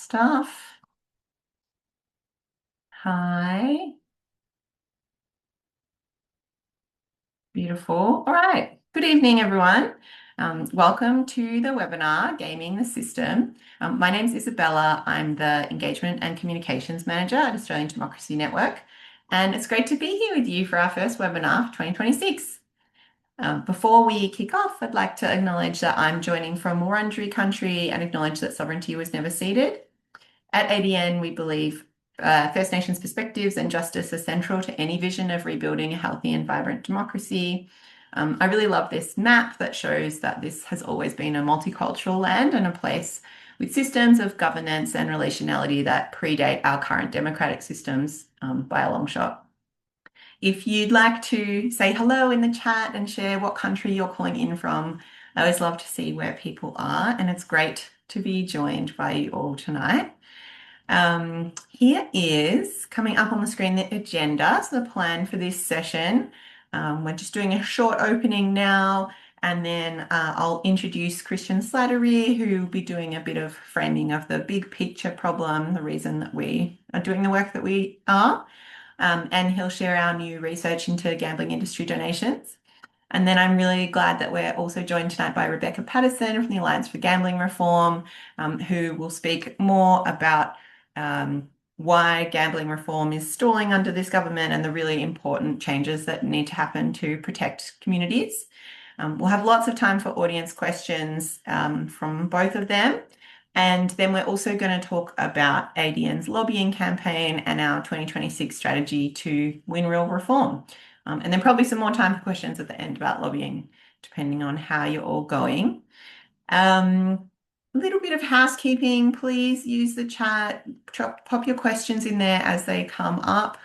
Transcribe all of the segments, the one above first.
stuff. Hi. Beautiful. All right. Good evening, everyone. Welcome to the webinar, Gaming the System. My name is Isabella. I'm the Engagement and Communications Manager at Australian Democracy Network, and it's great to be here with you for our first webinar for 2026. Before we kick off, I'd like to acknowledge that I'm joining from Wurundjeri country and acknowledge that sovereignty was never ceded. At ADN, we believe First Nations perspectives and justice are central to any vision of rebuilding a healthy and vibrant democracy. I really love this map that shows that this has always been a multicultural land and a place with systems of governance and relationality that predate our current democratic systems by a long shot. If you'd like to say hello in the chat and share what country you're calling in from, I always love to see where people are, and it's great to be joined by you all tonight. Here is coming up on the screen the agenda, so the plan for this session. We're just doing a short opening now, and then I'll introduce Christian Slattery, who will be doing a bit of framing of the big picture problem, the reason that we are doing the work that we are, and he'll share our new research into gambling industry donations. And then I'm really glad that we're also joined tonight by Rebecca Paterson from the Alliance for Gambling Reform, who will speak more about why gambling reform is stalling under this government and the really important changes that need to happen to protect communities. We'll have lots of time for audience questions from both of them. And then we're also going to talk about ADN's lobbying campaign and our 2026 strategy to win real reform. And then probably some more time for questions at the end about lobbying, depending on how you're all going. A little bit of housekeeping, please use the chat, pop your questions in there as they come up.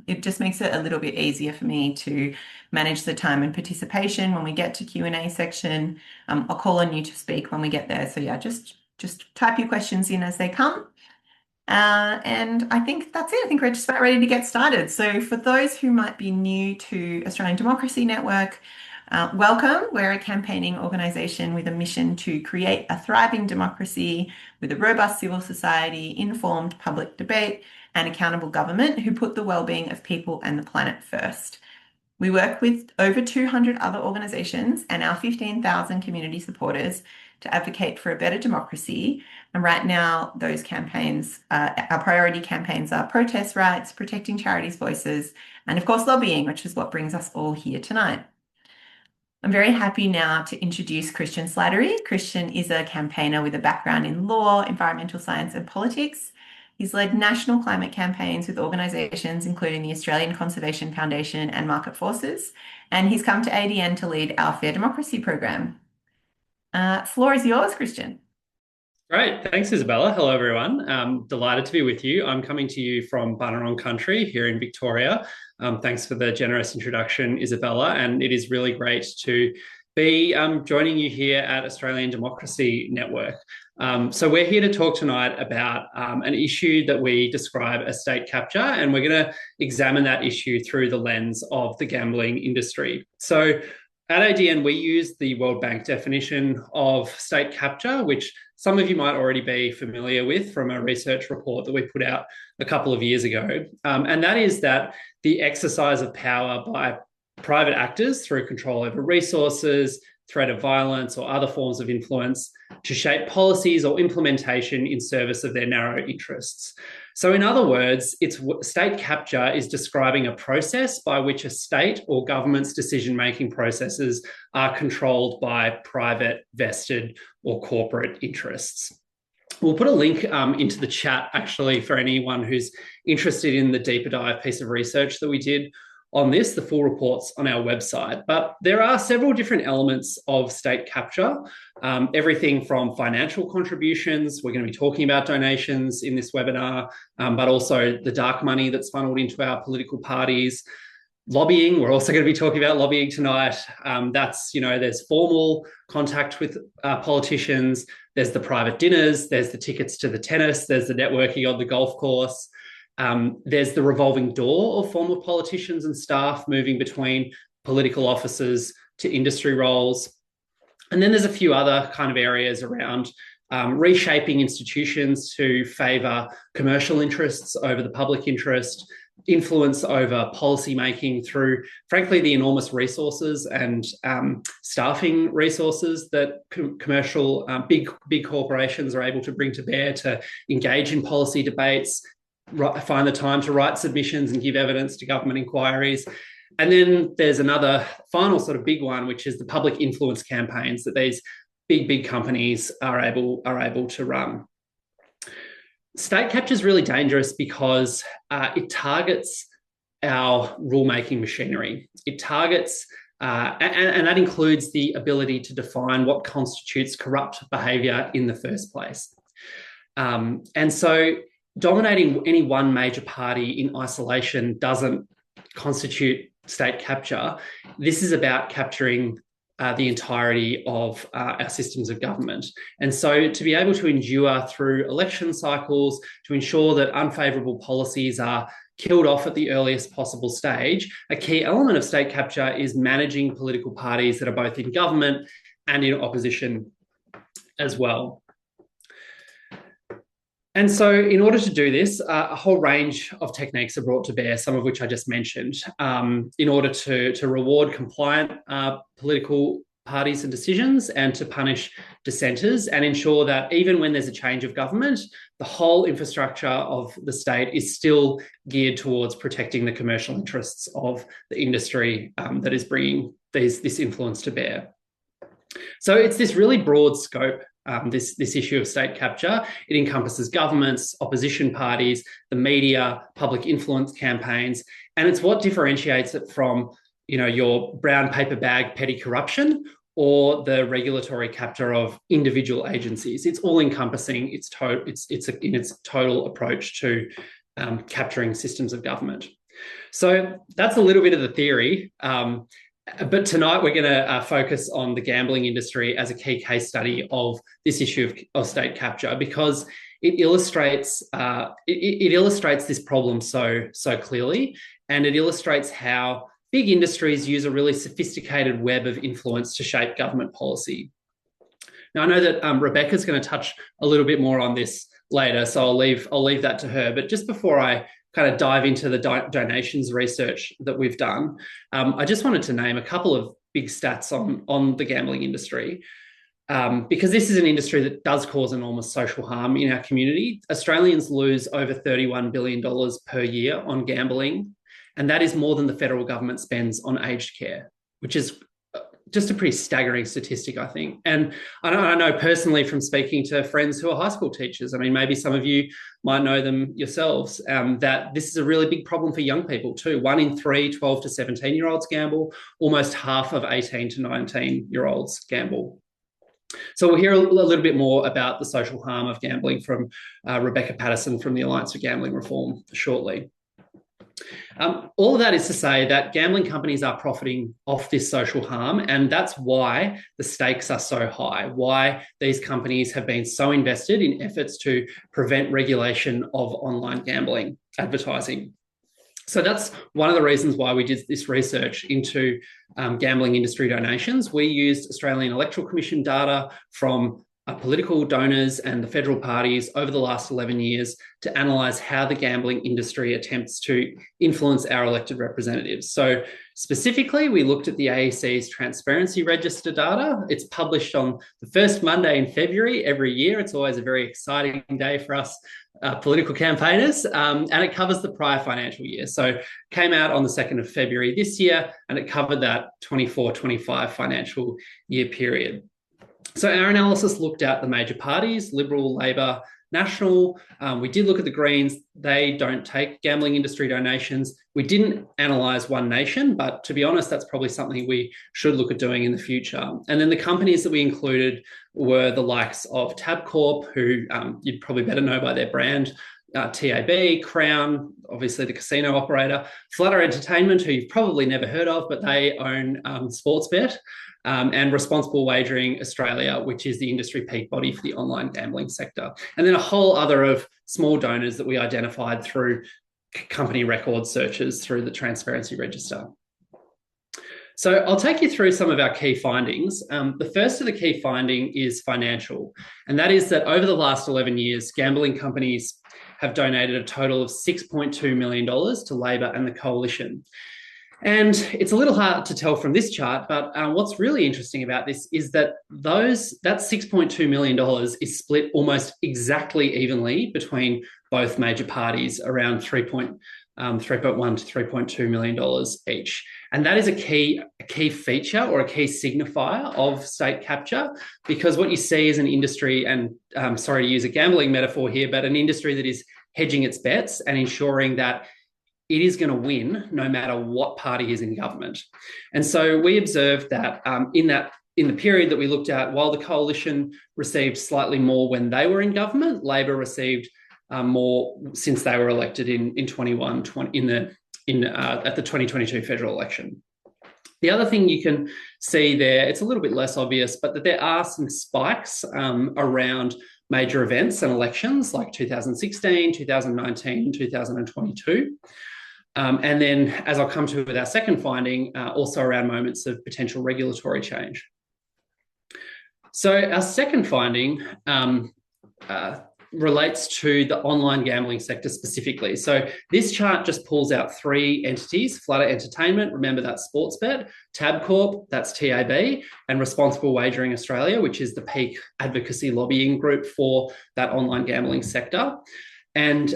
It just makes it a little bit easier for me to manage the time and participation when we get to Q&A section. I'll call on you to speak when we get there. So yeah, just type your questions in as they come. And I think that's it. I think we're just about ready to get started. So for those who might be new to Australian Democracy Network, welcome. We're a campaigning organisation with a mission to create a thriving democracy with a robust civil society, informed public debate, and accountable government who put the well-being of people and the planet first. We work with over 200 other organisations and our 15,000 community supporters to advocate for a better democracy. And right now, those campaigns, our priority campaigns are protest rights, protecting charities' voices, and of course, lobbying, which is what brings us all here tonight. I'm very happy now to introduce Christian Slattery. Christian is a campaigner with a background in law, environmental science, and politics. He's led national climate campaigns with organisations including the Australian Conservation Foundation and Market Forces, and he's come to ADN to lead our Fair Democracy program. Floor is yours, Christian. Great. Thanks, Isabella. Hello, everyone. Delighted to be with you. I'm coming to you from Bunurong country here in Victoria. Thanks for the generous introduction, Isabella. And it is really great to be joining you here at Australian Democracy Network. So we're here to talk tonight about an issue that we describe as state capture, and we're going to examine that issue through the lens of the gambling industry. So at ADN, we use the World Bank definition of state capture, which some of you might already be familiar with from a research report that we put out a couple of years ago. And that is that the exercise of power by private actors through control over resources, threat of violence, or other forms of influence to shape policies or implementation in service of their narrow interests. So in other words, state capture is describing a process by which a state or government's decision-making processes are controlled by private, vested, or corporate interests. We'll put a link into the chat, actually, for anyone who's interested in the deeper dive piece of research that we did on this. The full report's on our website. But there are several different elements of state capture, everything from financial contributions. We're going to be talking about donations in this webinar, but also the dark money that's funneled into our political parties. Lobbying, we're also going to be talking about lobbying tonight. There's formal contact with politicians, there's the private dinners, there's the tickets to the tennis, there's the networking on the golf course. There's the revolving door of former politicians and staff moving between political offices to industry roles. And then there's a few other kind of areas around reshaping institutions to favour commercial interests over the public interest, influence over policy making through, frankly, the enormous resources and staffing resources that commercial big corporations are able to bring to bear to engage in policy debates, find the time to write submissions and give evidence to government inquiries. And then there's another final sort of big one, which is the public influence campaigns that these big companies are able to run. State capture is really dangerous because it targets our rulemaking machinery. It targets, and that includes the ability to define what constitutes corrupt behaviour in the first place. And so dominating any one major party in isolation doesn't constitute state capture. This is about capturing the entirety of our systems of government. And so to be able to endure through election cycles, to ensure that unfavourable policies are killed off at the earliest possible stage, a key element of state capture is managing political parties that are both in government and in opposition as well. And so in order to do this, a whole range of techniques are brought to bear, some of which I just mentioned, in order to reward compliant political parties and decisions and to punish dissenters and ensure that even when there's a change of government, the whole infrastructure of the state is still geared towards protecting the commercial interests of the industry that is bringing this influence to bear. So it's this really broad scope, this issue of state capture. It encompasses governments, opposition parties, the media, public influence campaigns, and it's what differentiates it from, your brown paper bag petty corruption or the regulatory capture of individual agencies. It's all encompassing. It's in its total approach to capturing systems of government. So that's a little bit of the theory. But tonight we're going to focus on the gambling industry as a key case study of this issue of state capture because it illustrates this problem so clearly, and it illustrates how big industries use a really sophisticated web of influence to shape government policy. Now I know that Rebecca's going to touch a little bit more on this later, so I'll leave that to her. But just before I kind of dive into the donations research that we've done, I just wanted to name a couple of big stats on the gambling industry, because this is an industry that does cause enormous social harm in our community. Australians lose over $31 billion per year on gambling, and that is more than the federal government spends on aged care, which is just a pretty staggering statistic, I think. And I know personally from speaking to friends who are high school teachers, I mean, maybe some of you might know them yourselves, that this is a really big problem for young people too. 1 in 3 12 to 17-year-olds gamble, almost half of 18 to 19-year-olds gamble. So we'll hear a little bit more about the social harm of gambling from Rebecca Paterson from the Alliance for Gambling Reform shortly. All of that is to say that gambling companies are profiting off this social harm, and that's why the stakes are so high, why these companies have been so invested in efforts to prevent regulation of online gambling advertising. So that's one of the reasons why we did this research into gambling industry donations. We used Australian Electoral Commission data from political donors and the federal parties over the last 11 years to analyse how the gambling industry attempts to influence our elected representatives. So specifically, we looked at the AEC's Transparency Register data. It's published on the first Monday in February every year. It's always a very exciting day for us political campaigners, and it covers the prior financial year. So it came out on the 2nd of February this year, and it covered that 24-25 financial year period. So our analysis looked at the major parties, Liberal, Labor, National. We did look at the Greens. They don't take gambling industry donations. We didn't analyse One Nation, but to be honest, that's probably something we should look at doing in the future. And then the companies that we included were the likes of Tabcorp, who you'd probably better know by their brand, TAB, Crown, obviously the casino operator, Flutter Entertainment, who you've probably never heard of, but they own Sportsbet, and Responsible Wagering Australia, which is the industry peak body for the online gambling sector. And then a whole other of small donors that we identified through company record searches through the Transparency Register. So I'll take you through some of our key findings. The first of the key finding is financial, and that is that over the last 11 years, gambling companies have donated a total of $6.2 million to Labor and the Coalition. And it's a little hard to tell from this chart, but what's really interesting about this is that that $6.2 million is split almost exactly evenly between both major parties, around 3.1 to $3.2 million each. And that is a key feature or a key signifier of state capture, because what you see is an industry, and sorry to use a gambling metaphor here, but an industry that is hedging its bets and ensuring that it is going to win no matter what party is in government. And so we observed that in the period that we looked at, while the Coalition received slightly more when they were in government, Labor received more since they were elected in 21 at the 2022 federal election. The other thing you can see there, it's a little bit less obvious, but that there are some spikes around major events and elections like 2016, 2019, 2022. And then, as I'll come to with our second finding, also around moments of potential regulatory change. So our second finding relates to the online gambling sector specifically. So this chart just pulls out three entities: Flutter Entertainment, remember that's Sportsbet; Tabcorp, that's TAB; and Responsible Wagering Australia, which is the peak advocacy lobbying group for that online gambling sector. And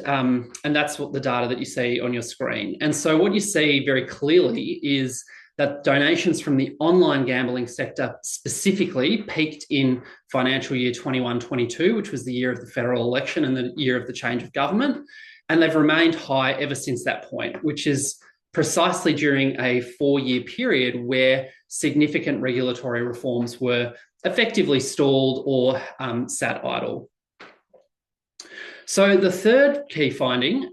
that's what the data that you see on your screen. And so what you see very clearly is that donations from the online gambling sector specifically peaked in financial year 21-22, which was the year of the federal election and the year of the change of government. And they've remained high ever since that point, which is precisely during a 4-year period where significant regulatory reforms were effectively stalled or sat idle. So the third key finding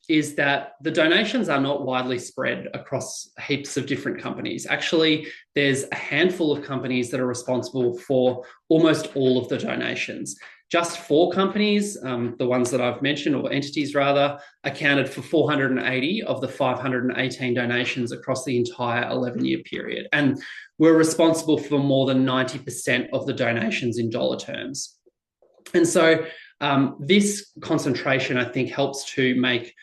is that the donations are not widely spread across heaps of different companies. Actually, there's a handful of companies that are responsible for almost all of the donations. Just 4 companies, the ones that I've mentioned, or entities rather, accounted for 480 of the 518 donations across the entire 11-year period, and were responsible for more than 90% of the donations in dollar terms. And so this concentration, I think, helps to make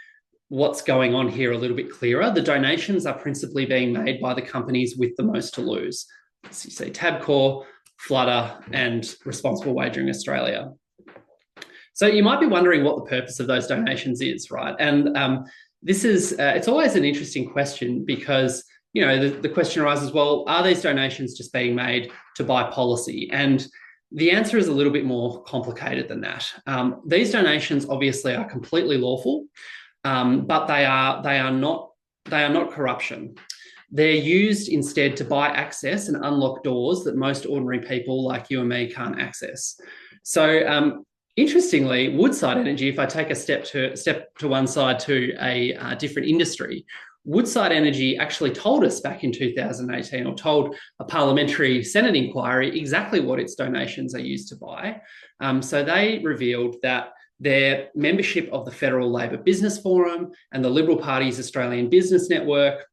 what's going on here a little bit clearer. The donations are principally being made by the companies with the most to lose. So you see Tabcorp, Flutter, and Responsible Wagering Australia. So you might be wondering what the purpose of those donations is, right? And this is, it's always an interesting question because, you know, the question arises, well, are these donations just being made to buy policy? And the answer is a little bit more complicated than that. These donations obviously are completely lawful, but they are not corruption. They're used instead to buy access and unlock doors that most ordinary people like you and me can't access. So interestingly, Woodside Energy, if I take a step to one side to a different industry, Woodside Energy actually told us back in 2018, or told a parliamentary Senate inquiry, exactly what its donations are used to buy. So they revealed that their membership of the Federal Labor Business Forum and the Liberal Party's Australian Business Network,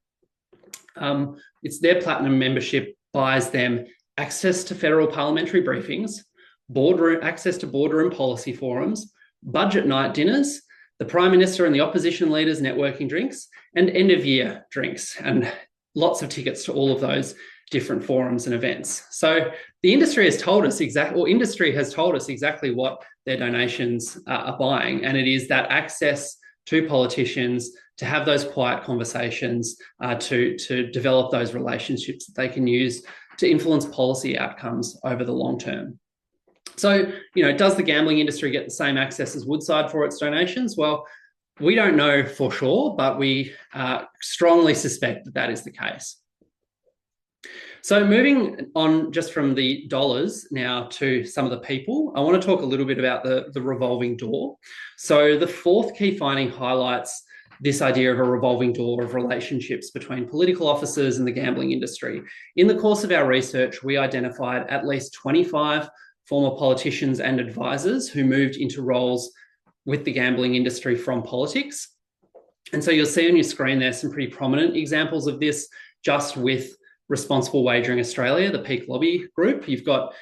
it's their platinum membership buys them access to federal parliamentary briefings, access to boardroom policy forums, budget night dinners, the Prime Minister and the opposition leaders' networking drinks, and end-of-year drinks, and lots of tickets to all of those different forums and events. So the industry has told us exactly what their donations are buying, and it is that access to politicians, to have those quiet conversations, to develop those relationships that they can use to influence policy outcomes over the long term. So, you know, does the gambling industry get the same access as Woodside for its donations? Well, we don't know for sure, but we strongly suspect that that is the case. So moving on just from the dollars now to some of the people, I want to talk a little bit about the revolving door. So the fourth key finding highlights this idea of a revolving door of relationships between political officers and the gambling industry. In the course of our research, we identified at least 25 former politicians and advisors who moved into roles with the gambling industry from politics. And so you'll see on your screen there some pretty prominent examples of this, just with Responsible Wagering Australia, the peak lobby group. You've got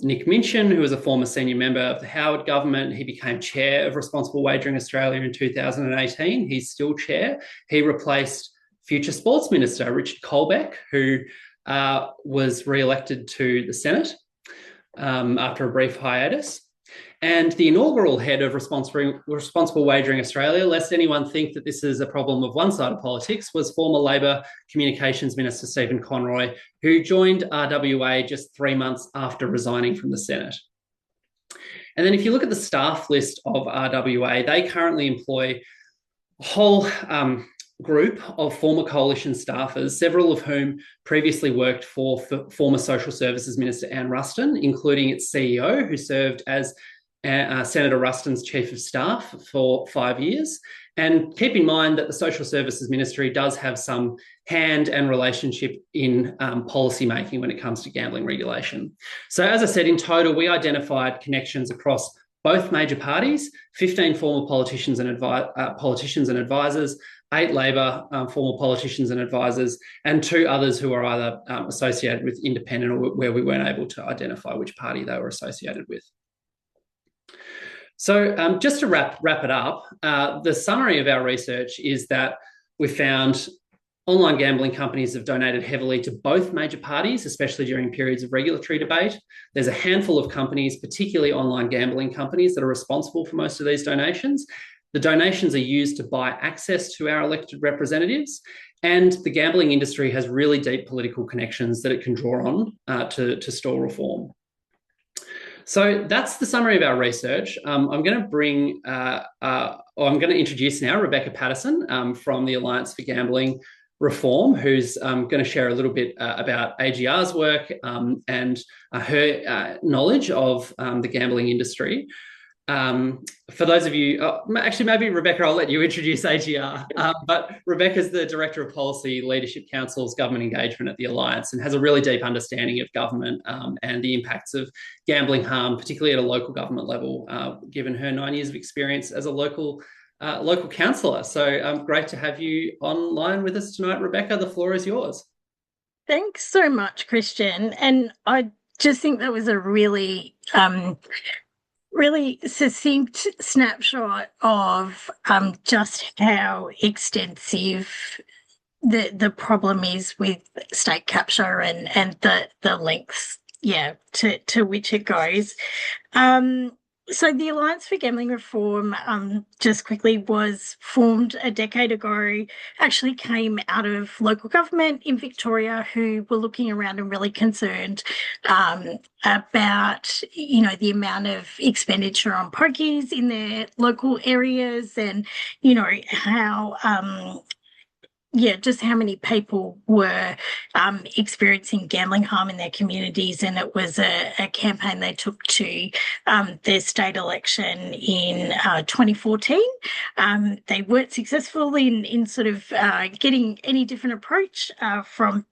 Nick Minchin, who was a former senior member of the Howard government. He became chair of Responsible Wagering Australia in 2018. He's still chair. He replaced future sports minister Richard Colbeck, who was re-elected to the Senate after a brief hiatus. And the inaugural head of Responsible Wagering Australia, lest anyone think that this is a problem of one side of politics, was former Labor Communications Minister Stephen Conroy, who joined RWA just 3 months after resigning from the Senate. And then if you look at the staff list of RWA, they currently employ a whole group of former coalition staffers, several of whom previously worked for former Social Services Minister Anne Ruston, including its CEO, who served as Senator Ruston's Chief of Staff for 5 years. And keep in mind that the Social Services Ministry does have some hand and relationship in policy making when it comes to gambling regulation. So as I said, in total, we identified connections across both major parties, 15 former politicians and advisors, 8 Labor former politicians and advisors, and 2 others who are either associated with independent or where we weren't able to identify which party they were associated with. So just to wrap it up, the summary of our research is that we found online gambling companies have donated heavily to both major parties, especially during periods of regulatory debate. There's a handful of companies, particularly online gambling companies, that are responsible for most of these donations. The donations are used to buy access to our elected representatives, and the gambling industry has really deep political connections that it can draw on to stall reform. So that's the summary of our research. I'm going to introduce now Rebeca Paterson from the Alliance for Gambling Reform, who's going to share a little bit about AGR's work and her knowledge of the gambling industry. For those of you, actually, maybe Rebeca, I'll let you introduce AGR. But Rebecca's the Director of Policy Leadership Council's government engagement at the Alliance and has a really deep understanding of government and the impacts of gambling harm, particularly at a local government level, given her 9 years of experience as a local councillor. So great to have you online with us tonight, Rebeca. The floor is yours. Thanks so much, Christian. And I just think that was a really succinct snapshot of just how extensive the problem is with state capture and the lengths, to which it goes. So the Alliance for Gambling Reform, just quickly, was formed a decade ago, actually came out of local government in Victoria, who were looking around and really concerned about, the amount of expenditure on pokies in their local areas and, how just how many people were experiencing gambling harm in their communities. And it was a campaign they took to their state election in 2014. They weren't successful in sort of getting any different approach from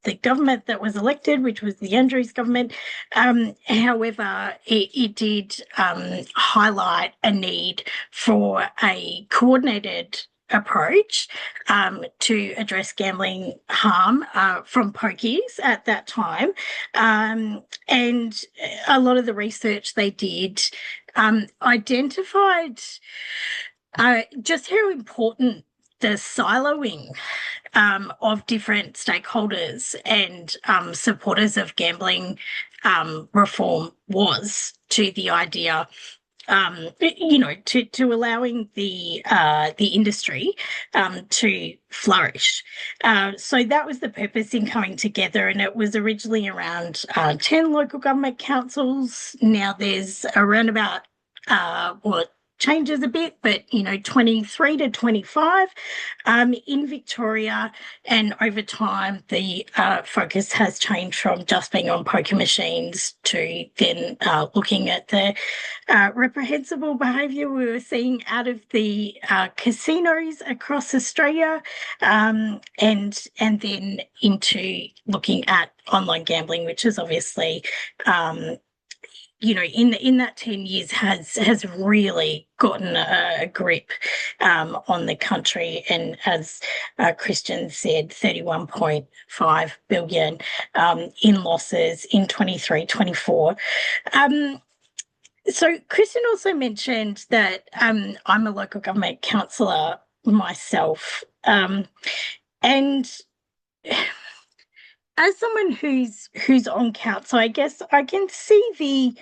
the government that was elected, which was the Andrews government. However, it did highlight a need for a coordinated approach to address gambling harm from pokies at that time. And a lot of the research they did identified just how important the siloing of different stakeholders and supporters of gambling reform was to the idea, to allowing the industry to flourish. So that was the purpose in coming together, and it was originally around 10 local government councils. Now there's around about changes a bit, but 23 to 25 in Victoria, and over time the focus has changed from just being on poker machines to then looking at the reprehensible behaviour we were seeing out of the casinos across Australia, and then into looking at online gambling, which is obviously in that 10 years has really gotten a grip on the country, and as Christian said, 31.5 billion in losses in 23-24. So Christian also mentioned that I'm a local government councillor myself, and as someone who's on council, I guess I can see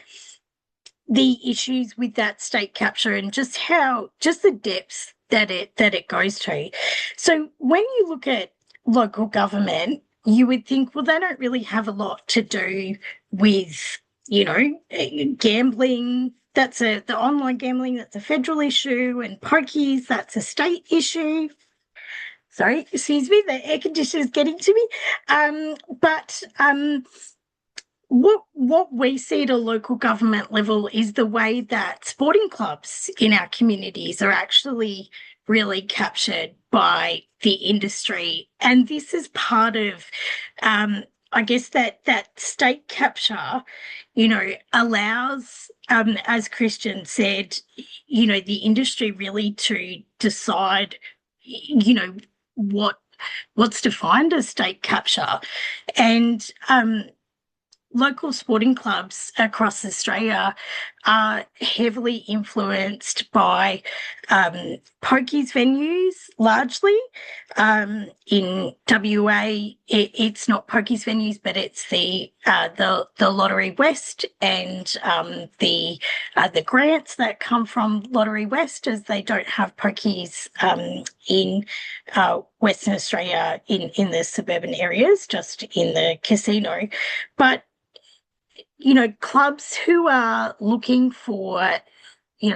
the issues with that state capture and just the depths that it goes to. So when you look at local government, you would think, well, they don't really have a lot to do with, gambling. That's the online gambling, that's a federal issue, and pokies, that's a state issue. Sorry, excuse me, the air conditioner is getting to me. But what we see at a local government level is the way that sporting clubs in our communities are actually really captured by the industry. And this is part of, I guess, that state capture, allows, as Christian said, the industry really to decide, what's defined as state capture. And local sporting clubs across Australia are heavily influenced by pokies venues, largely. In WA, it's not pokies venues, but it's the Lottery West and the grants that come from Lottery West, as they don't have pokies in Western Australia in the suburban areas, just in the casino. But clubs who are looking for,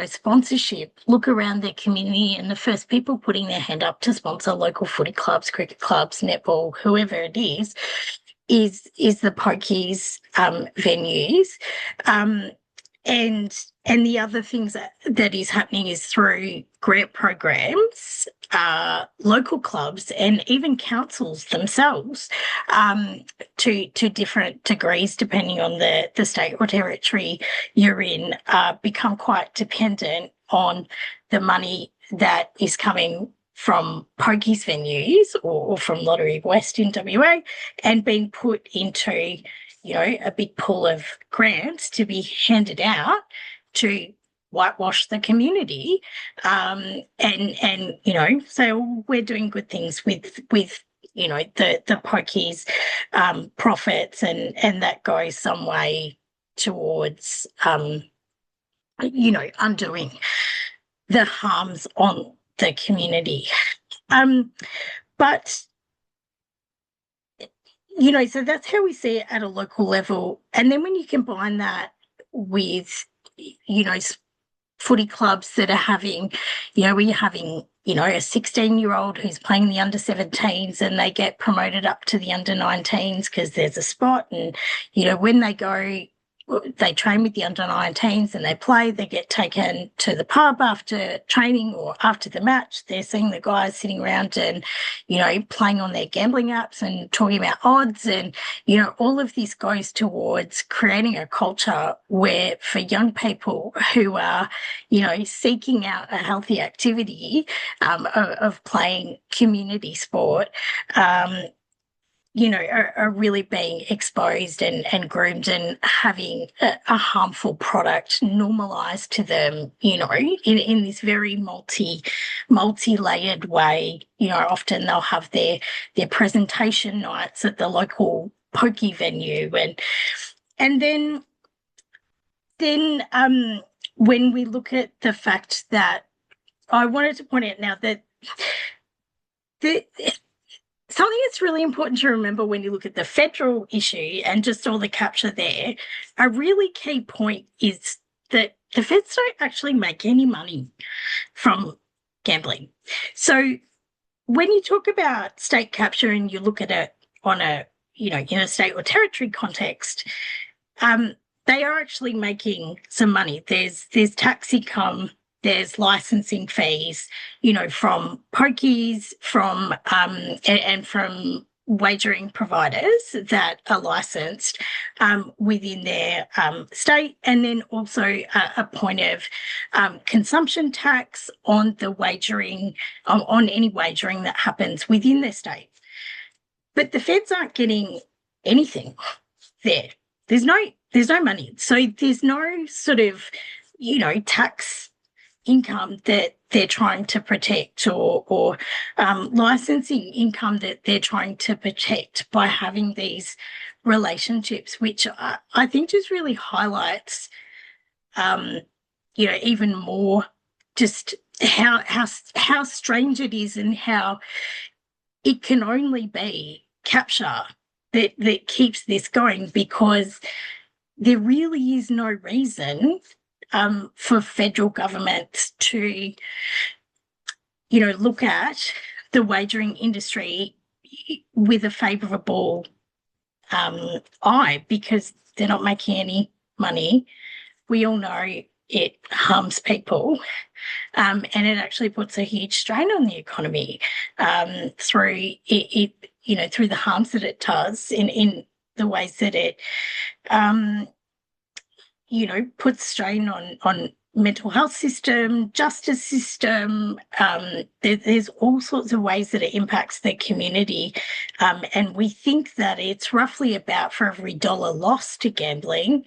sponsorship, look around their community, and the first people putting their hand up to sponsor local footy clubs, cricket clubs, netball, whoever it is the pokies venues. And the other things that is happening is through grant programs, local clubs, and even councils themselves, to different degrees, depending on the state or territory you're in, become quite dependent on the money that is coming from pokies venues or from Lottery West in WA, and being put into a big pool of grants to be handed out to whitewash the community, and so we're doing good things with the pokies profits, and that goes some way towards undoing the harms on the community, but so that's how we see it at a local level. And then when you combine that with, footy clubs that are having, we're having, a 16-year-old who's playing the under-17s, and they get promoted up to the under-19s because there's a spot. And, when they go, they train with the under-19s and they play, they get taken to the pub after training or after the match. They're seeing the guys sitting around and, playing on their gambling apps and talking about odds. And, all of this goes towards creating a culture where, for young people who are, seeking out a healthy activity of playing community sport, are really being exposed and groomed and having a harmful product normalized to them, in this very multi-layered way. Often they'll have their presentation nights at the local pokey venue. And then when we look at the fact that, I wanted to point out now that something that's really important to remember when you look at the federal issue and just all the capture there, a really key point is that the feds don't actually make any money from gambling. So when you talk about state capture and you look at it on a, in a state or territory context, they are actually making some money. There's tax income, there's licensing fees, from pokies, from and from wagering providers that are licensed within their state, and then also a point of consumption tax on the wagering, on any wagering that happens within their state. But the feds aren't getting anything there. There's no money. So there's no sort of, tax income that they're trying to protect, or licensing income that they're trying to protect by having these relationships, which I think just really highlights, even more just how strange it is, and how it can only be capture that keeps this going, because there really is no reason for federal government to, look at the wagering industry with a favourable eye, because they're not making any money. We all know it harms people, and it actually puts a huge strain on the economy through it, through the harms that it does in the ways that it puts strain on mental health system, justice system. There's all sorts of ways that it impacts the community. And we think that it's roughly about, for every dollar lost to gambling,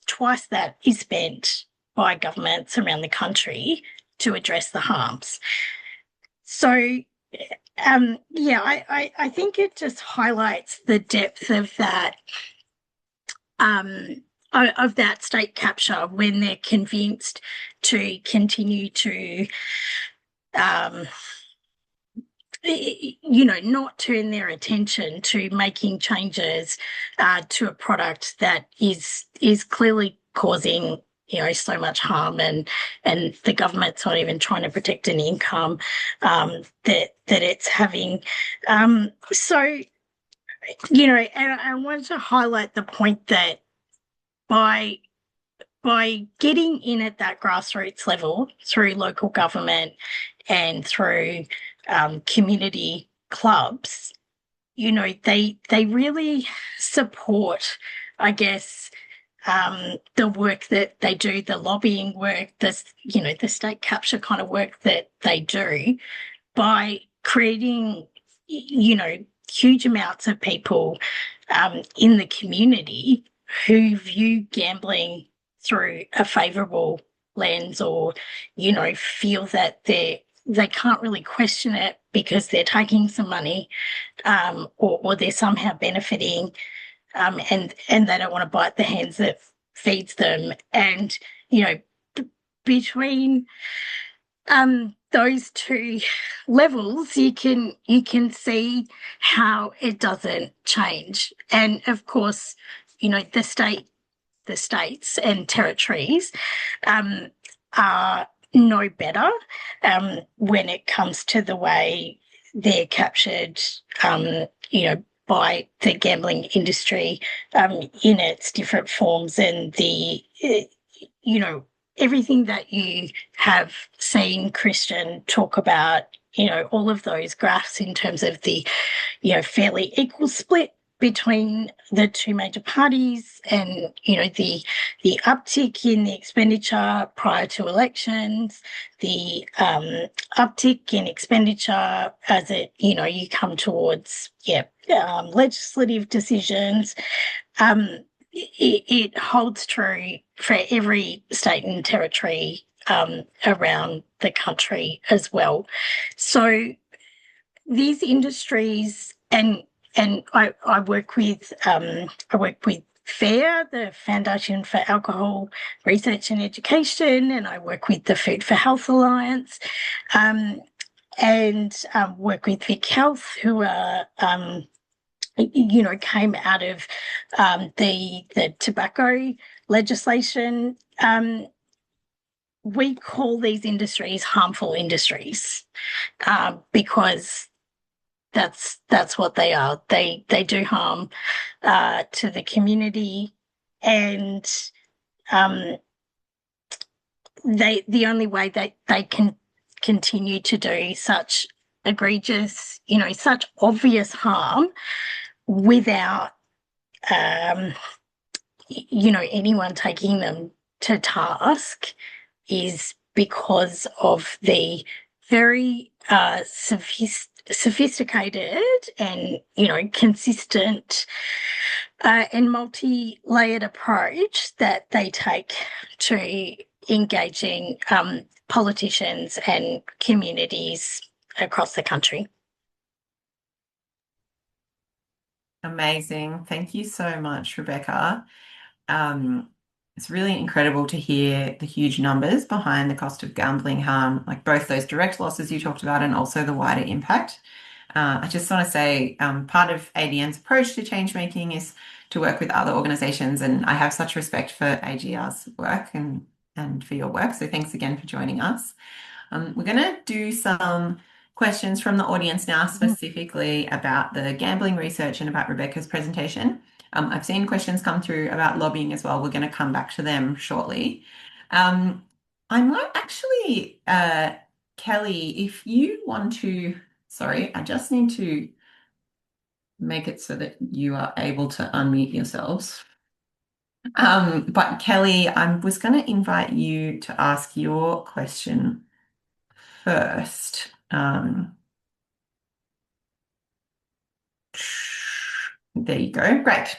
twice that is spent by governments around the country to address the harms. So, I think it just highlights the depth of that, state capture, when they're convinced to continue to, not turn their attention to making changes to a product that is clearly causing, so much harm, and the government's not even trying to protect an income that it's having. So, and I wanted to highlight the point that by getting in at that grassroots level through local government and through community clubs, they really support, I guess, the work that they do, the lobbying work, the state capture kind of work that they do, by creating, huge amounts of people in the community who view gambling through a favourable lens, or, feel that they can't really question it because they're taking some money, or they're somehow benefiting, and they don't want to bite the hands that feeds them. And, between those two levels, you can see how it doesn't change. And of course, the states and territories are no better when it comes to the way they're captured, by the gambling industry in its different forms, and the, everything that you have seen Christian talk about, all of those graphs in terms of the, fairly equal split between the two major parties, and, the uptick in the expenditure prior to elections, the uptick in expenditure as you come towards, legislative decisions. It holds true for every state and territory around the country as well. So these industries, and I work with FAIR, the Foundation for Alcohol Research and Education, and I work with the Food for Health Alliance, and work with Vic Health, who are came out of the tobacco legislation. We call these industries harmful industries because that's what they are. They do harm to the community, and the only way that they can continue to do such egregious, such obvious harm without, anyone taking them to task is because of the very sophisticated and, consistent and multi-layered approach that they take to engaging politicians and communities across the country. Amazing. Thank you so much, Rebecca. It's really incredible to hear the huge numbers behind the cost of gambling harm, like both those direct losses you talked about and also the wider impact. I just want to say part of ADN's approach to change making is to work with other organisations, and I have such respect for AGR's work and for your work. So thanks again for joining us. We're going to do some questions from the audience now, specifically about the gambling research and about Rebecca's presentation. I've seen questions come through about lobbying as well. We're going to come back to them shortly. I might actually, Kelly, if you want to, sorry, I just need to make it so that you are able to unmute yourselves. But Kelly, I was going to invite you to ask your question first. There you go. Great.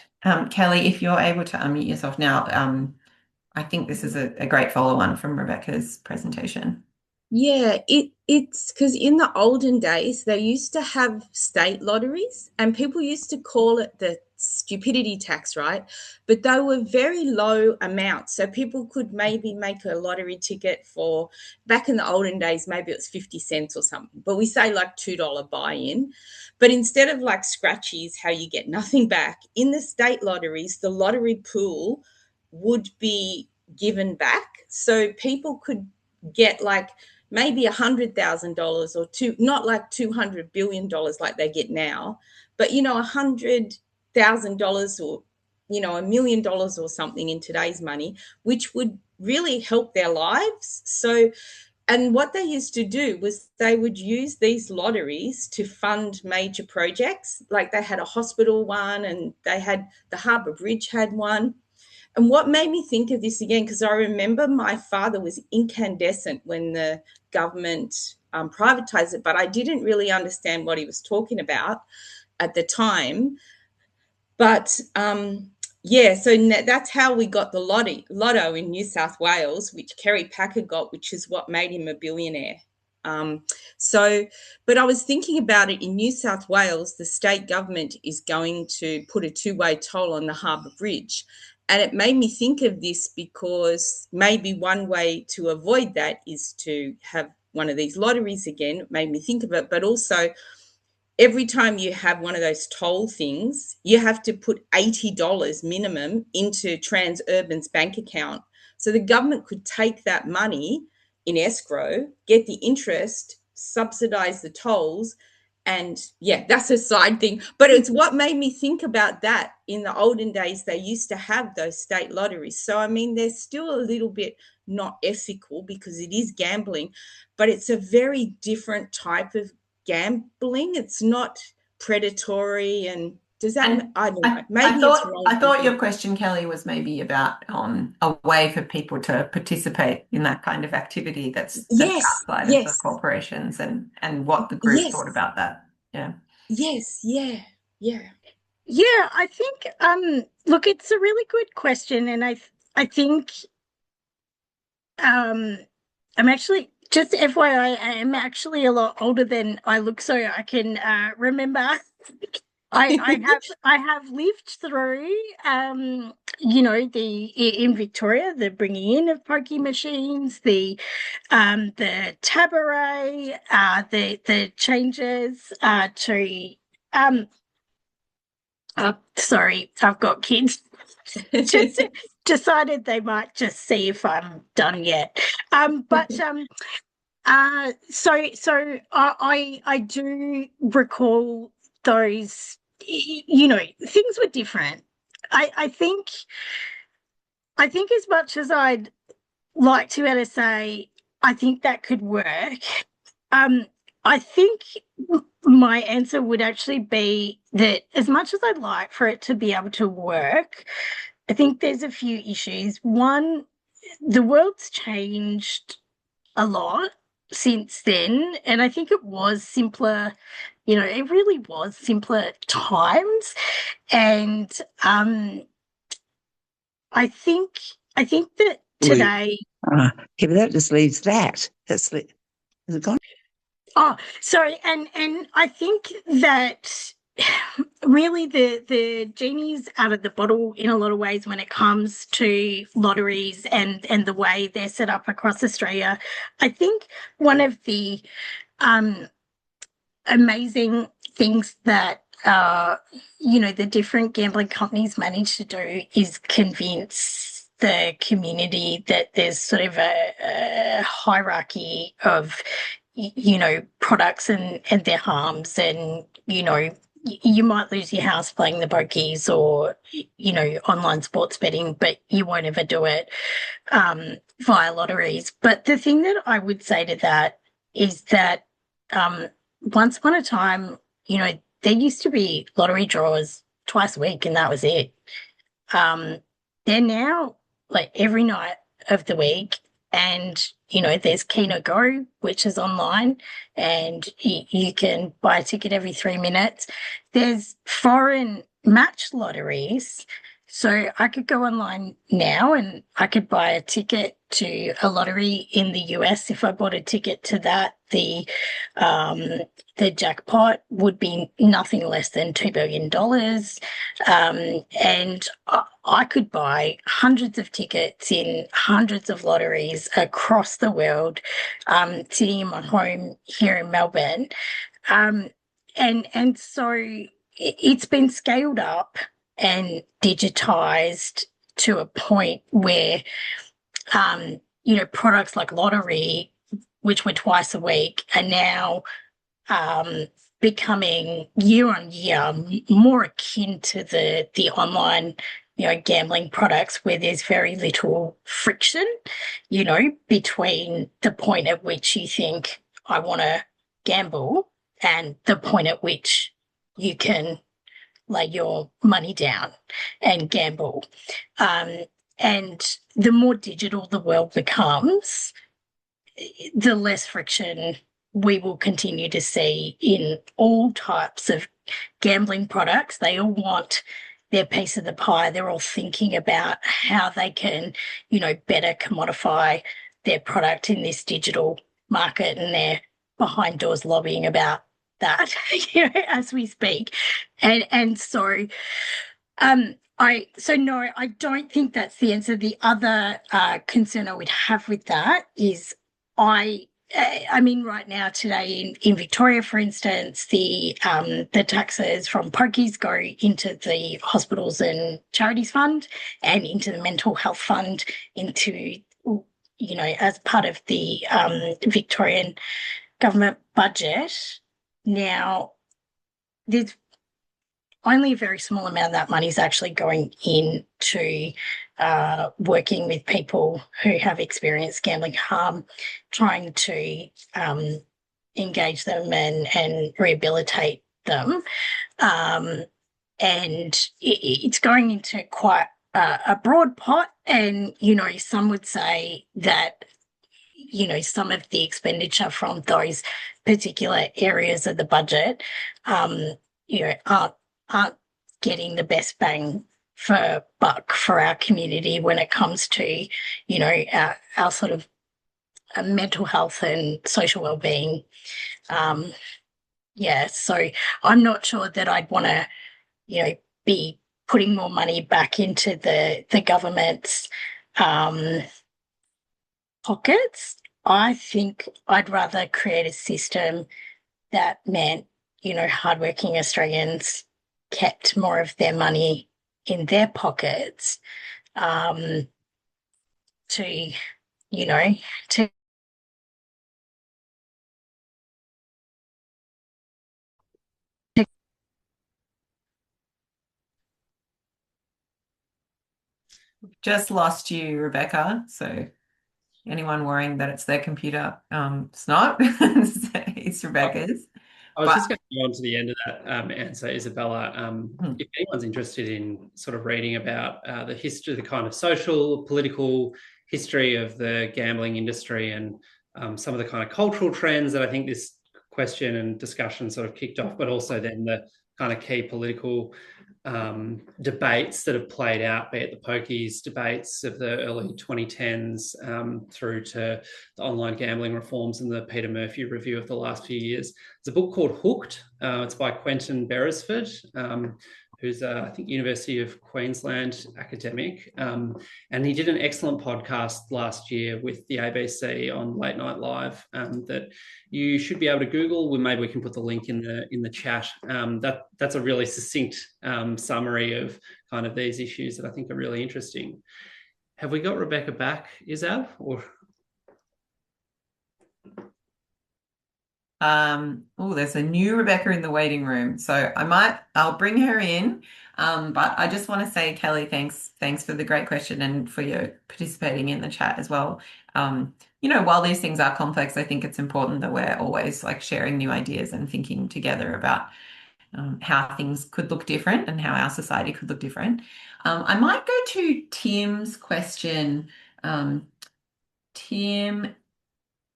Kelly, if you're able to unmute yourself now, I think this is a great follow-on from Rebecca's presentation. Yeah, it's because in the olden days, they used to have state lotteries and people used to call it the stupidity tax, right? But they were very low amounts. So people could maybe make a lottery ticket for, back in the olden days, maybe it was 50 cents or something, but we say like $2 buy-in. But instead of like scratchies, how you get nothing back, in the state lotteries, the lottery pool would be given back. So people could get like maybe $100,000 or not like $200 billion like they get now, but, $100,000 or, $1 million or something in today's money, which would really help their lives. So, and what they used to do was they would use these lotteries to fund major projects. Like they had a hospital one and they had the Harbour Bridge had one. And what made me think of this again, because I remember my father was incandescent when the government privatized it, but I didn't really understand what he was talking about at the time. But so that's how we got the lotto in New South Wales, which Kerry Packer got, which is what made him a billionaire. But I was thinking about it. In New South Wales, the state government is going to put a two-way toll on the Harbour Bridge. And it made me think of this because maybe one way to avoid that is to have one of these lotteries again. It made me think of it. But also, every time you have one of those toll things, you have to put $80 minimum into Transurban's bank account. So the government could take that money in escrow, get the interest, subsidise the tolls, and that's a side thing. But it's what made me think about that. In the olden days, they used to have those state lotteries. So, I mean, they're still a little bit not ethical because it is gambling, but it's a very different type of gambling. It's not predatory. And does that, I don't know, maybe it's wrong. I thought your question, Kelly, was maybe about a way for people to participate in that kind of activity that's outside of the corporations and what the group thought about that. Yeah. Yes. Yeah. I think look, it's a really good question, and I think I'm actually, just FYI, I am actually a lot older than I look, so I can remember. I have lived through in Victoria, the bringing in of pokie machines, the tabaret, the changes to sorry, I've got kids. Just decided they might just see if I'm done yet. So I do recall those, things were different. I think as much as I'd like to be able to say I think that could work, I think my answer would actually be that as much as I'd like for it to be able to work, I think there's a few issues. One, the world's changed a lot since then, and I think it was simpler, it really was simpler times. And I think that today. Yeah, but that just leaves that. Is it gone? Oh, sorry, and I think that really the genie's out of the bottle in a lot of ways when it comes to lotteries and the way they're set up across Australia. I think one of the amazing things that the different gambling companies manage to do is convince the community that there's sort of a hierarchy of products and their harms, and you might lose your house playing the bokies or online sports betting, but you won't ever do it via lotteries. But the thing that I would say to that is that once upon a time, there used to be lottery draws twice a week, and that was it. They're now like every night of the week, and there's Keno Go, which is online, and you can buy a ticket every 3 minutes. There's foreign match lotteries. So I could go online now and I could buy a ticket to a lottery in the US. If I bought a ticket to that, the jackpot would be nothing less than $2 billion. And I could buy hundreds of tickets in hundreds of lotteries across the world, sitting in my home here in Melbourne. And so it's been scaled up and digitized to a point where, products like lottery, which were twice a week, are now becoming year on year more akin to the online, gambling products, where there's very little friction, between the point at which you think I want to gamble and the point at which you can lay your money down and gamble. And the more digital the world becomes, the less friction we will continue to see in all types of gambling products. They all want their piece of the pie. They're all thinking about how they can, better commodify their product in this digital market, and they're behind doors lobbying about that, as we speak. And so no, I don't think that's the answer. The other concern I would have with that is I mean, right now, today in Victoria, for instance, the taxes from pokies go into the hospitals and charities fund and into the mental health fund, into, as part of the Victorian government budget. Now, there's only a very small amount of that money is actually going into working with people who have experienced gambling harm, trying to engage them and rehabilitate them. And it's going into quite a broad pot. And, some would say that, some of the expenditure from those particular areas of the budget, aren't getting the best bang for buck for our community when it comes to, our sort of mental health and social well-being. So I'm not sure that I'd want to, be putting more money back into the government's pockets. I think I'd rather create a system that meant, hardworking Australians kept more of their money in their pockets, to Just lost you, Rebecca. So anyone worrying that it's their computer. It's not. It's Rebecca's. I was But just going to go on to the end of that answer, Isabella. If anyone's interested in sort of reading about the history, the kind of social, political history of the gambling industry and some of the kind of cultural trends that I think this question and discussion sort of kicked off, but also then the kind of key political debates that have played out, be it the pokies debates of the early 2010s through to the online gambling reforms and the Peter Murphy review of the last few years. There's a book called Hooked. It's by Quentin Beresford, who's I think University of Queensland academic. And he did an excellent podcast last year with the ABC on Late Night Live that you should be able to Google. Well, maybe we can put the link in the chat. That's a really succinct summary of kind of these issues that I think are really interesting. Have we got Rebecca back, Isab? Or there's a new Rebecca in the waiting room, so I'll bring her in. But I just want to say, Kelly, thanks for the great question and for your participating in the chat as well. While these things are complex, I think it's important that we're always like sharing new ideas and thinking together about how things could look different and how our society could look different. I might go to Tim's question. Tim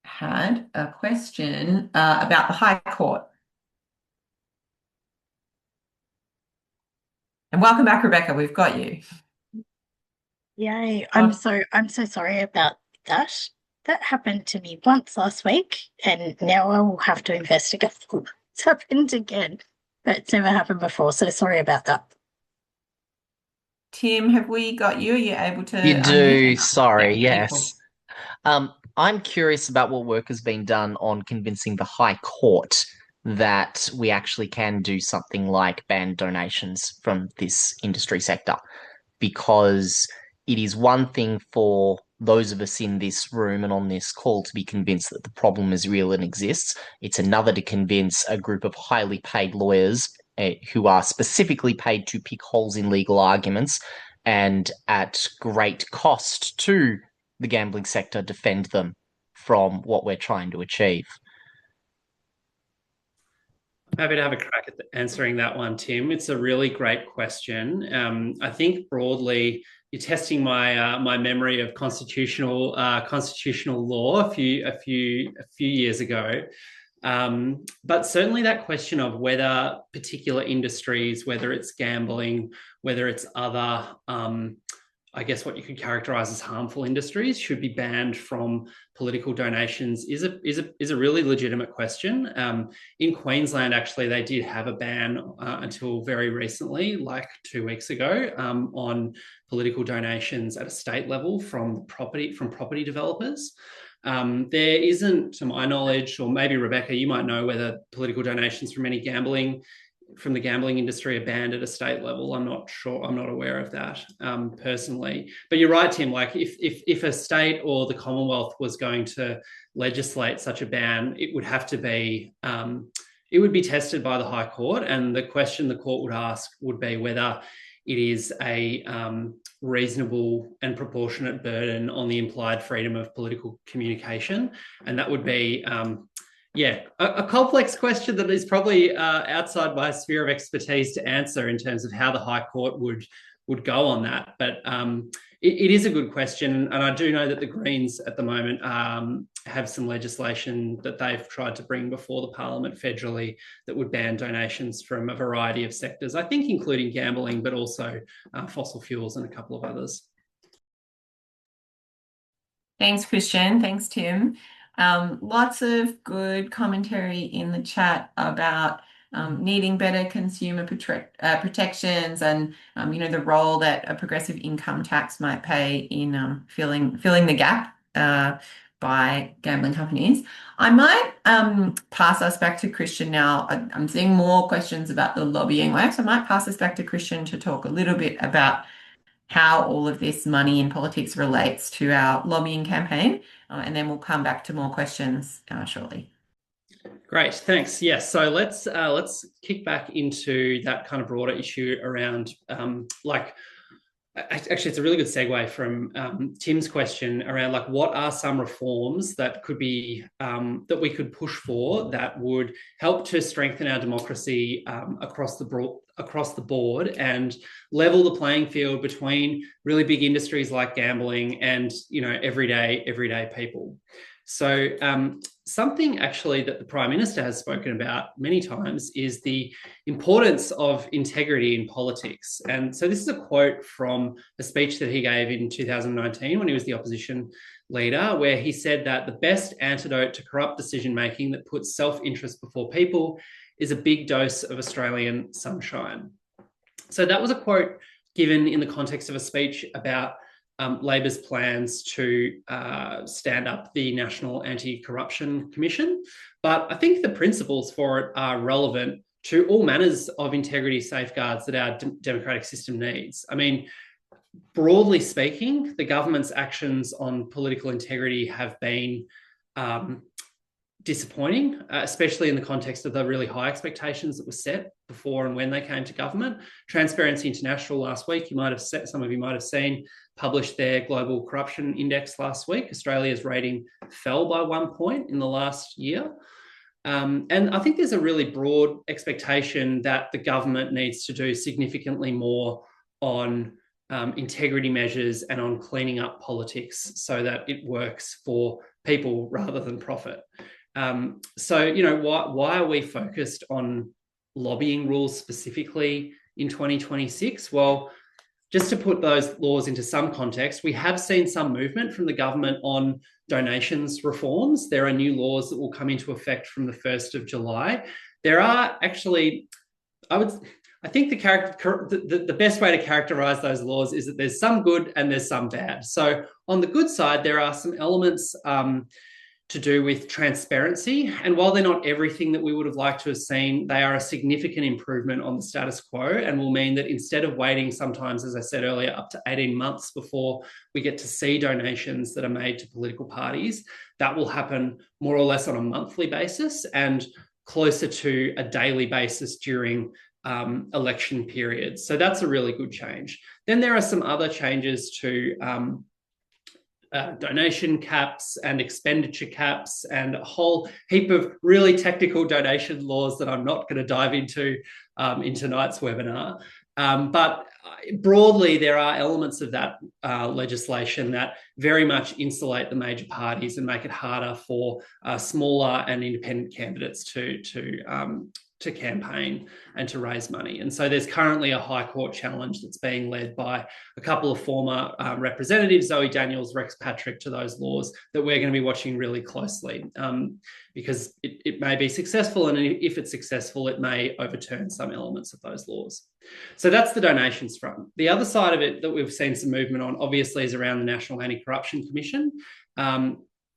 had a question about the High Court. And welcome back, Rebecca. We've got you. Yay. I'm so sorry about that. That happened to me once last week, and now I will have to investigate what's happened again. But it's never happened before, so sorry about that. Tim, have we got you? Are you able to You do, unmute? sorry, Yeah, yes. I'm curious about what work has been done on convincing the High Court that we actually can do something like ban donations from this industry sector, because it is one thing for those of us in this room and on this call to be convinced that the problem is real and exists. It's another to convince a group of highly paid lawyers who are specifically paid to pick holes in legal arguments and at great cost to the gambling sector defend them from what we're trying to achieve. I'm happy to have a crack at answering that one, Tim. It's a really great question. I think broadly, you're testing my memory of constitutional law a few years ago. But certainly that question of whether particular industries, whether it's gambling, whether it's other I guess what you could characterize as harmful industries should be banned from political donations is a really legitimate question. In Queensland, actually, they did have a ban until very recently, like 2 weeks ago, on political donations at a state level from property developers. There isn't, to my knowledge, or maybe Rebecca, you might know whether political donations from the gambling industry are banned at a state level. I'm not sure. I'm not aware of that personally. But you're right, Tim. Like if a state or the Commonwealth was going to legislate such a ban, it would have to be it would be tested by the High Court, and the question the court would ask would be whether it is a reasonable and proportionate burden on the implied freedom of political communication, and that would be a complex question that is probably outside my sphere of expertise to answer in terms of how the High Court would go on that. But it is a good question, and I do know that the Greens at the moment have some legislation that they've tried to bring before the Parliament federally that would ban donations from a variety of sectors, I think including gambling, but also fossil fuels and a couple of others. Thanks, Christian. Thanks, Tim. Lots of good commentary in the chat about needing better consumer protections and the role that a progressive income tax might play in filling the gap by gambling companies. I might pass us back to Christian now. I'm seeing more questions about the lobbying work, so I might pass us back to Christian to talk a little bit about how all of this money in politics relates to our lobbying campaign, and then we'll come back to more questions shortly. Great, thanks. Yes, so let's kick back into that kind of broader issue around actually, it's a really good segue from Tim's question around like what are some reforms that could be that we could push for that would help to strengthen our democracy across the board and level the playing field between really big industries like gambling and everyday people. So something actually that the Prime Minister has spoken about many times is the importance of integrity in politics. And so this is a quote from a speech that he gave in 2019 when he was the opposition leader, where he said that the best antidote to corrupt decision-making that puts self-interest before people is a big dose of Australian sunshine. So that was a quote given in the context of a speech about Labor's plans to stand up the National Anti-Corruption Commission. But I think the principles for it are relevant to all manners of integrity safeguards that our democratic system needs. I mean, broadly speaking, the government's actions on political integrity have been disappointing, especially in the context of the really high expectations that were set before and when they came to government. Transparency International last week, some of you might have seen, published their global corruption index last week. Australia's rating fell by 1 point in the last year. And I think there's a really broad expectation that the government needs to do significantly more on integrity measures and on cleaning up politics so that it works for people rather than profit. So, why are we focused on lobbying rules specifically in 2026? Well, just to put those laws into some context, we have seen some movement from the government on donations reforms. There are new laws that will come into effect from the 1st of July. There are actually, I think the best way to characterize those laws is that there's some good and there's some bad. So on the good side, there are some elements to do with transparency. And while they're not everything that we would have liked to have seen, they are a significant improvement on the status quo and will mean that instead of waiting sometimes, as I said earlier, up to 18 months before we get to see donations that are made to political parties, that will happen more or less on a monthly basis and closer to a daily basis during election periods. So that's a really good change. Then there are some other changes to donation caps and expenditure caps and a whole heap of really technical donation laws that I'm not going to dive into in tonight's webinar. But broadly, there are elements of that legislation that very much insulate the major parties and make it harder for smaller and independent candidates to campaign and to raise money. And so there's currently a High Court challenge that's being led by a couple of former representatives, Zoe Daniels, Rex Patrick, to those laws that we're going to be watching really closely because it may be successful, and if it's successful, it may overturn some elements of those laws. So that's the donations front. The other side of it that we've seen some movement on, obviously, is around the National Anti-Corruption Commission.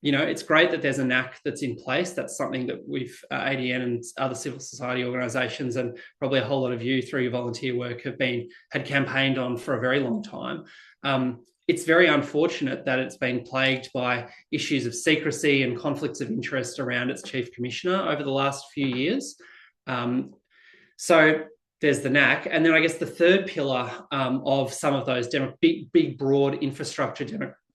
It's great that there's a NAC that's in place. That's something that we've, ADN and other civil society organisations, and probably a whole lot of you through your volunteer work had campaigned on for a very long time. It's very unfortunate that it's been plagued by issues of secrecy and conflicts of interest around its chief commissioner over the last few years. So there's the NAC. And then I guess the third pillar of some of those big, broad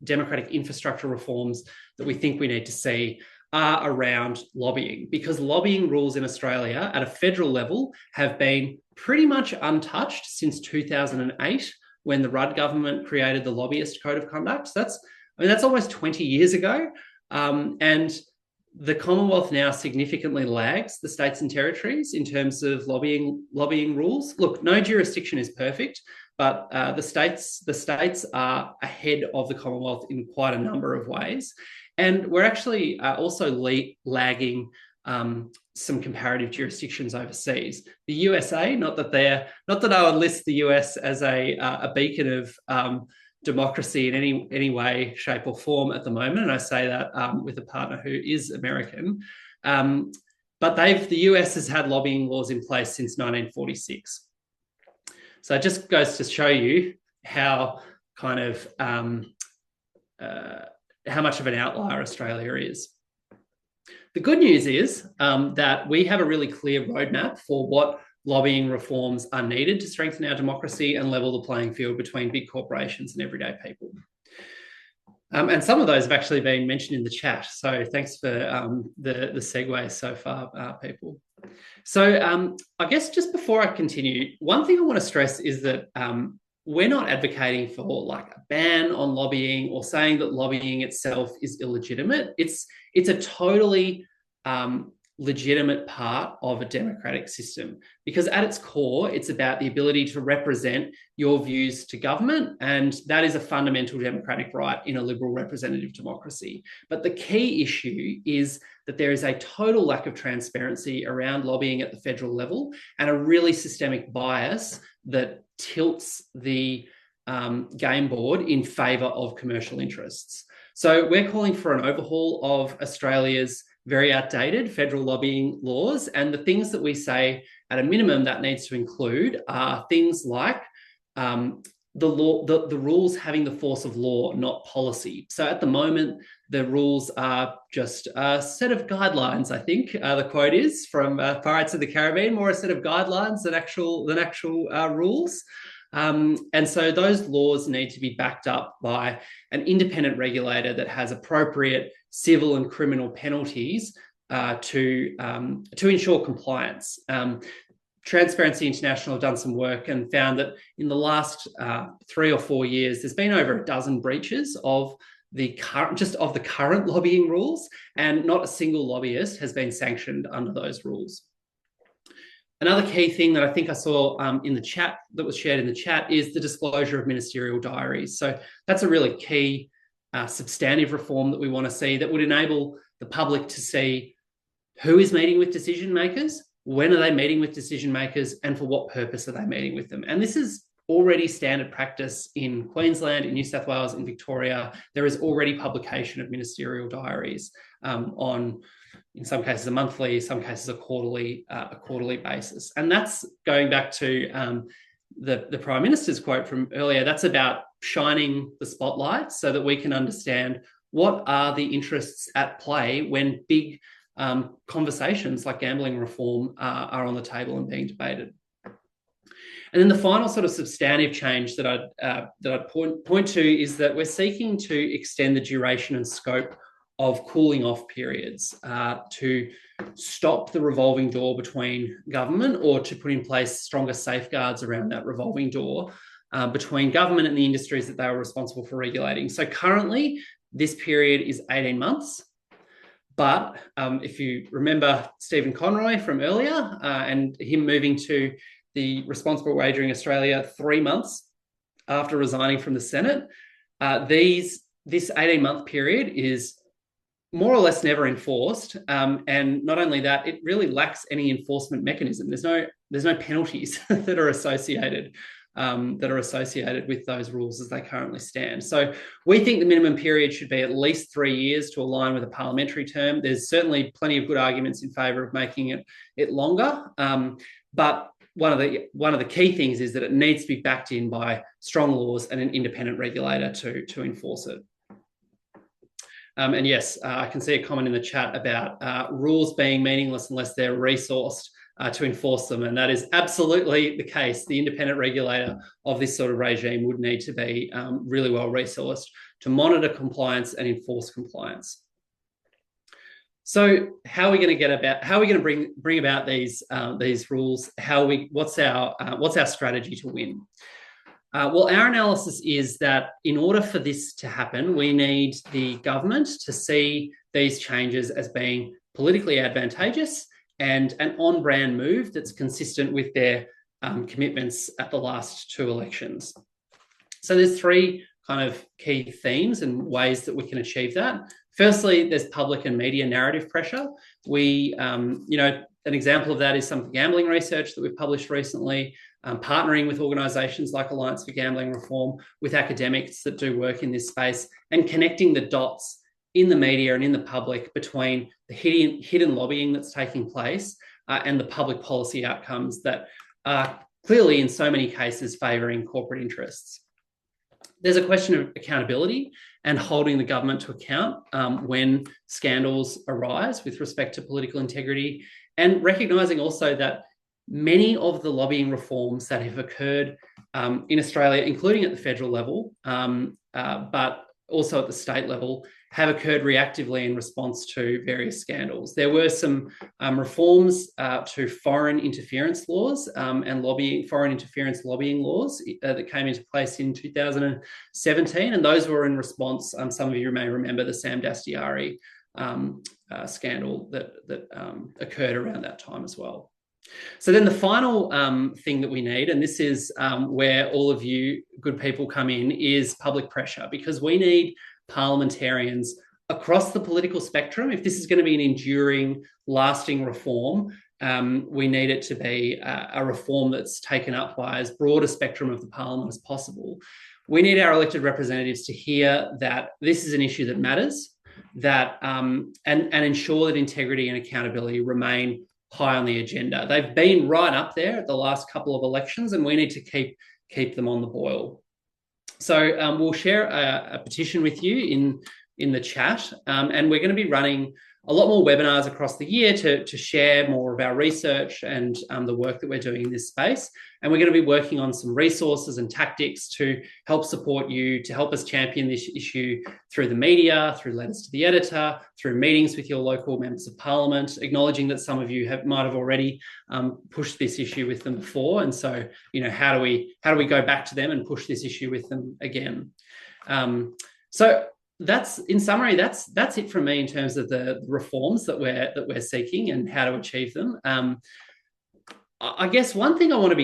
democratic infrastructure reforms that we think we need to see are around lobbying, because lobbying rules in Australia at a federal level have been pretty much untouched since 2008, when the Rudd government created the Lobbyist Code of Conduct. So that's almost 20 years ago. And the Commonwealth now significantly lags the states and territories in terms of lobbying rules. Look, no jurisdiction is perfect, but the states are ahead of the Commonwealth in quite a number of ways. And we're actually also lagging some comparative jurisdictions overseas. The USA, not that I would list the US as a beacon of democracy in any way, shape, or form at the moment, and I say that with a partner who is American. But the US has had lobbying laws in place since 1946. So it just goes to show you how kind of how much of an outlier Australia is. The good news is that we have a really clear roadmap for what lobbying reforms are needed to strengthen our democracy and level the playing field between big corporations and everyday people. And some of those have actually been mentioned in the chat. So thanks for the segue so far, people. So I guess just before I continue, one thing I want to stress is that we're not advocating for like a ban on lobbying or saying that lobbying itself is illegitimate. It's a totally legitimate part of a democratic system, because at its core, it's about the ability to represent your views to government, and that is a fundamental democratic right in a liberal representative democracy. But the key issue is that there is a total lack of transparency around lobbying at the federal level and a really systemic bias that tilts the game board in favour of commercial interests. So we're calling for an overhaul of Australia's very outdated federal lobbying laws, and the things that we say at a minimum that needs to include are things like the rules having the force of law, not policy. So at the moment, the rules are just a set of guidelines, I think the quote is from Pirates of the Caribbean, more a set of guidelines than actual rules. And so those laws need to be backed up by an independent regulator that has appropriate civil and criminal penalties to ensure compliance. Transparency International have done some work and found that in the last 3 or 4 years, there's been over a dozen breaches of the current lobbying rules, and not a single lobbyist has been sanctioned under those rules. Another key thing that I think I saw in the chat, that was shared in the chat, is the disclosure of ministerial diaries. So that's a really key substantive reform that we want to see, that would enable the public to see who is meeting with decision makers, when are they meeting with decision makers, and for what purpose are they meeting with them. And this is already standard practice in Queensland, in New South Wales, in Victoria. There is already publication of ministerial diaries on, in some cases, a monthly, some cases a quarterly basis. And that's going back to the Prime Minister's quote from earlier. That's about shining the spotlight so that we can understand what are the interests at play when big conversations like gambling reform are on the table and being debated. And then the final sort of substantive change that I'd point to is that we're seeking to extend the duration and scope of cooling off periods to stop the revolving door between government, or to put in place stronger safeguards around that revolving door between government and the industries that they are responsible for regulating. So currently, this period is 18 months. But if you remember Stephen Conroy from earlier and him moving to the Responsible Wagering Australia 3 months after resigning from the Senate, this 18-month period is more or less never enforced, and not only that, it really lacks any enforcement mechanism. There's no penalties that are associated with those rules as they currently stand. So we think the minimum period should be at least 3 years to align with a parliamentary term. There's certainly plenty of good arguments in favour of making it longer, but one of the key things is that it needs to be backed in by strong laws and an independent regulator to enforce it. And yes, I can see a comment in the chat about rules being meaningless unless they're resourced to enforce them. And that is absolutely the case. The independent regulator of this sort of regime would need to be really well resourced to monitor compliance and enforce compliance. So how are we going to bring about these rules? What's our strategy to win? Well, our analysis is that in order for this to happen, we need the government to see these changes as being politically advantageous and an on-brand move that's consistent with their commitments at the last 2 elections. So there's 3 kind of key themes and ways that we can achieve that. Firstly, there's public and media narrative pressure. An example of that is some of the gambling research that we've published recently, partnering with organisations like Alliance for Gambling Reform, with academics that do work in this space, and connecting the dots in the media and in the public between the hidden lobbying that's taking place and the public policy outcomes that are clearly in so many cases favouring corporate interests. There's a question of accountability and holding the government to account when scandals arise with respect to political integrity, and recognising also that many of the lobbying reforms that have occurred in Australia, including at the federal level, but also at the state level, have occurred reactively in response to various scandals. There were some reforms to foreign interference laws and foreign interference lobbying laws that came into place in 2017, and those were in response. Some of you may remember the Sam Dastyari scandal that occurred around that time as well. So then the final thing that we need, and this is where all of you good people come in, is public pressure, because we need parliamentarians across the political spectrum. If this is going to be an enduring, lasting reform, we need it to be a reform that's taken up by as broad a spectrum of the parliament as possible. We need our elected representatives to hear that this is an issue that matters, that and ensure that integrity and accountability remain high on the agenda. They've been right up there at the last couple of elections, and we need to keep them on the boil. So we'll share a petition with you in the chat, and we're going to be running a lot more webinars across the year to share more of our research and the work that we're doing in this space. And we're going to be working on some resources and tactics to help support you, to help us champion this issue through the media, through letters to the editor, through meetings with your local members of parliament, acknowledging that some of you might have already pushed this issue with them before. And so, how do we go back to them and push this issue with them again? So that's, in summary, that's it from me in terms of the reforms that we're seeking and how to achieve them. I guess one thing I want to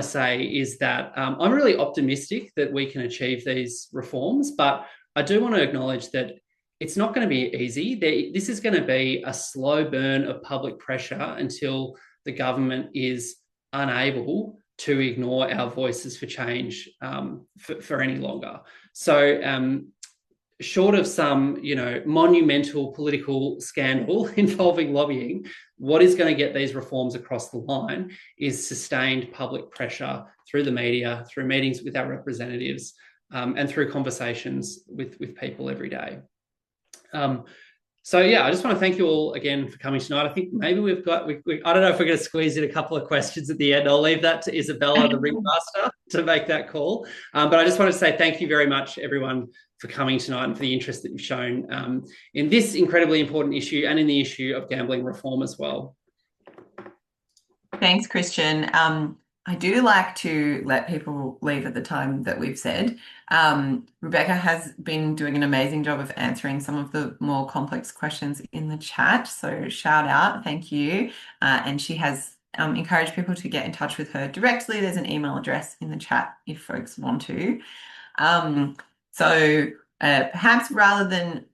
say is that I'm really optimistic that we can achieve these reforms, but I do want to acknowledge that it's not going to be easy. This is going to be a slow burn of public pressure until the government is unable to ignore our voices for change for any longer. So short of some, monumental political scandal involving lobbying, what is going to get these reforms across the line is sustained public pressure through the media, through meetings with our representatives, and through conversations with people every day. So yeah, I just want to thank you all again for coming tonight. I think maybe I don't know if we're going to squeeze in a couple of questions at the end. I'll leave that to Isabella, the ringmaster, to make that call. But I just want to say thank you very much, everyone, for coming tonight and for the interest that you've shown in this incredibly important issue and in the issue of gambling reform as well. Thanks, Christian. I do like to let people leave at the time that we've said. Rebecca has been doing an amazing job of answering some of the more complex questions in the chat. So shout out, thank you. And she has encouraged people to get in touch with her directly. There's an email address in the chat if folks want to. So perhaps rather than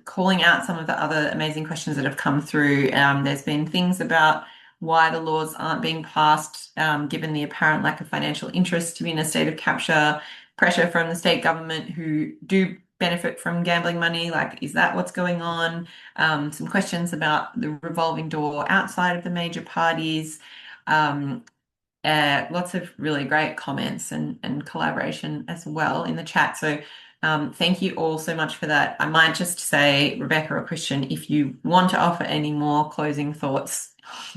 calling out some of the other amazing questions that have come through, there's been things about why the laws aren't being passed, given the apparent lack of financial interest to be in a state of capture, pressure from the state government who do benefit from gambling money, like, is that what's going on? Some questions about the revolving door outside of the major parties. Lots of really great comments and collaboration as well in the chat. So thank you all so much for that. I might just say, Rebecca or Christian, if you want to offer any more closing thoughts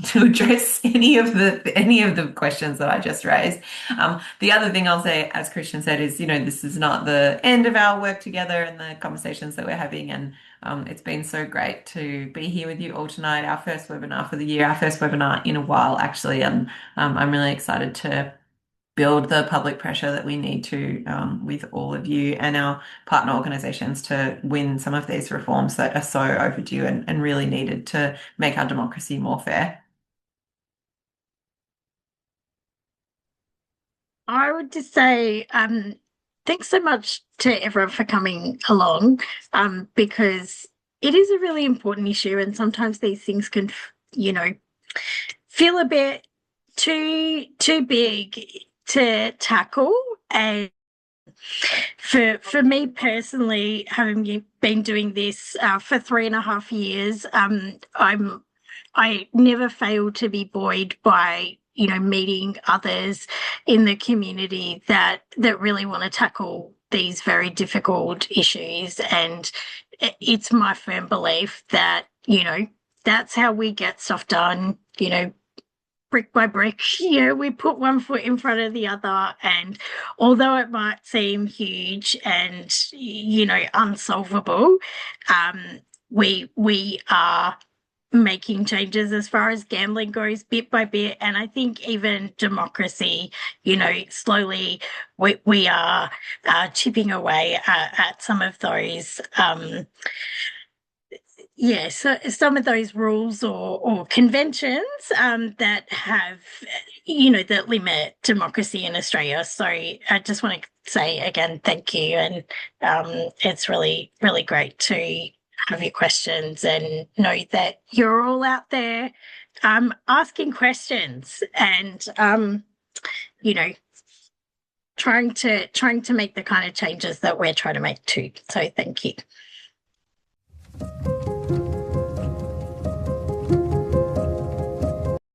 to address any of the questions that I just raised. The other thing I'll say, as Christian said, is, this is not the end of our work together and the conversations that we're having. And it's been so great to be here with you all tonight, our first webinar for the year, our first webinar in a while, actually. And I'm really excited to build the public pressure that we need to with all of you and our partner organisations to win some of these reforms that are so overdue and really needed to make our democracy more fair. I would just say thanks so much to everyone for coming along, because it is a really important issue, and sometimes these things can, feel a bit too big to tackle. And for me personally, having been doing this for 3.5 years, I never fail to be buoyed by meeting others in the community that really want to tackle these very difficult issues. And it's my firm belief that that's how we get stuff done, you know, brick by brick. You know, we put one foot in front of the other, and although it might seem huge and, you know, unsolvable, we are making changes as far as gambling goes bit by bit. And I think even democracy, you know, slowly we are chipping away at some of those so some of those rules or conventions that have, you know, that limit democracy in Australia. So I just want to say again, thank you. And it's really, really great to have your questions and know that you're all out there asking questions and, you know, trying to make the kind of changes that we're trying to make too. So thank you.